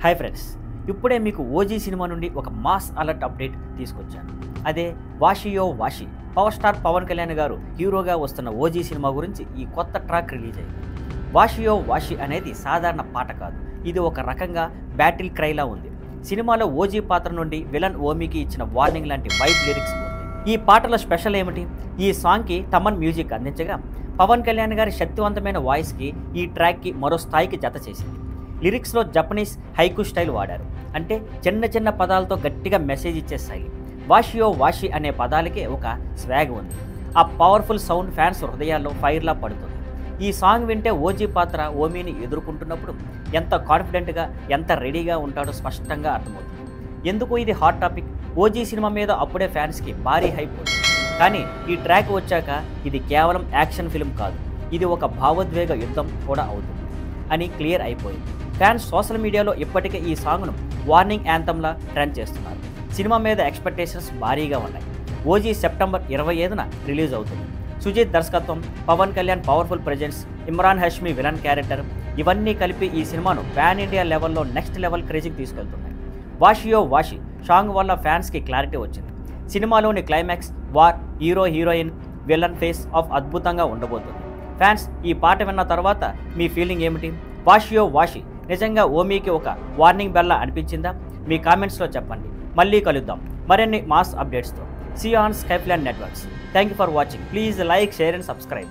Hi friends, ఇప్పుడే మీకు OG cinema నుండి ఒక మాస్ అలర్ట్ అప్డేట్ తీసుకొచ్చాను. అదే వాషియో వాషి. పవర్ స్టార్ పవన్ కళ్యాణ్ గారు హీరోగా వస్తున్న ఓజీ సినిమా గురించి ఈ కొత్త ట్రాక్ రిలీజ్ అయింది. వాషియో వాషి అనేది సాధారణ పాట కాదు, ఇది ఒక రకంగా బ్యాటిల్ క్రైలా ఉంది. సినిమాలో ఓజీ పాత్ర నుండి విలన్ ఓమికి ఇచ్చిన వార్నింగ్ లాంటి వైబ్ లిరిక్స్ ఉంది. ఈ పాటలో స్పెషల్ ఏమిటి? ఈ సాంగ్కి తమన్ మ్యూజిక్ అందించగా పవన్ కళ్యాణ్ గారి శక్తివంతమైన వాయిస్కి ఈ ట్రాక్కి మరో స్థాయికి జత చేసింది. లిరిక్స్లో జపనీస్ హైకు స్టైల్ వాడారు, అంటే చిన్న చిన్న పదాలతో గట్టిగా మెసేజ్ ఇచ్చే శైలి. వాషియో వాషి అనే పదాలకే ఒక స్వాగ్ ఉంది. ఆ పవర్ఫుల్ సౌండ్ ఫ్యాన్స్ హృదయాల్లో ఫైర్లా పడుతుంది. ఈ సాంగ్ వింటే ఓజీ పాత్ర ఓమీని ఎదుర్కొంటున్నప్పుడు ఎంత కాన్ఫిడెంట్గా, ఎంత రెడీగా ఉంటాడో స్పష్టంగా అర్థమవుతుంది. ఎందుకు ఇది హాట్ టాపిక్? ఓజీ సినిమా మీద అప్పుడే ఫ్యాన్స్కి భారీ హైప్ ఉంది. కానీ ఈ ట్రాక్ వచ్చాక ఇది కేవలం యాక్షన్ ఫిల్మ్ కాదు, ఇది ఒక భావోద్వేగ యుద్ధం కూడా అవుతుంది అని క్లియర్ అయిపోయింది. ఫ్యాన్స్ సోషల్ మీడియాలో ఇప్పటికే ఈ సాంగ్ను వార్నింగ్ యాంథమ్లా ట్రెండ్ చేస్తున్నారు. సినిమా మీద ఎక్స్పెక్టేషన్స్ భారీగా ఉన్నాయి. ఓజీ సెప్టెంబర్ 25న రిలీజ్ అవుతుంది. సుజిత్ దర్శకత్వం, Pawan Kalyan powerful presence, Imran Hashmi villain character, ఇవన్నీ కలిపి ఈ సినిమాను పాన్ ఇండియా లెవెల్లో నెక్స్ట్ లెవెల్ క్రేజీకి తీసుకెళ్తున్నాయి. వాషియో వాషి సాంగ్ వల్ల ఫ్యాన్స్కి క్లారిటీ వచ్చింది. సినిమాలోని climax, war, hero heroine, villain face off అద్భుతంగా ఉండబోతుంది. ఫ్యాన్స్ ఈ పాట విన్న తర్వాత మీ ఫీలింగ్ ఏమిటి? వాషియో వాషి నిజంగా ఓమీకి ఒక వార్నింగ్ బెల్లా అనిపించిందా? మీ కామెంట్స్లో చెప్పండి. మళ్ళీ కలుద్దాం మరిన్ని మాస్ అప్డేట్స్తో. See on Skypland networks. Thank you for watching. Please like, share and subscribe.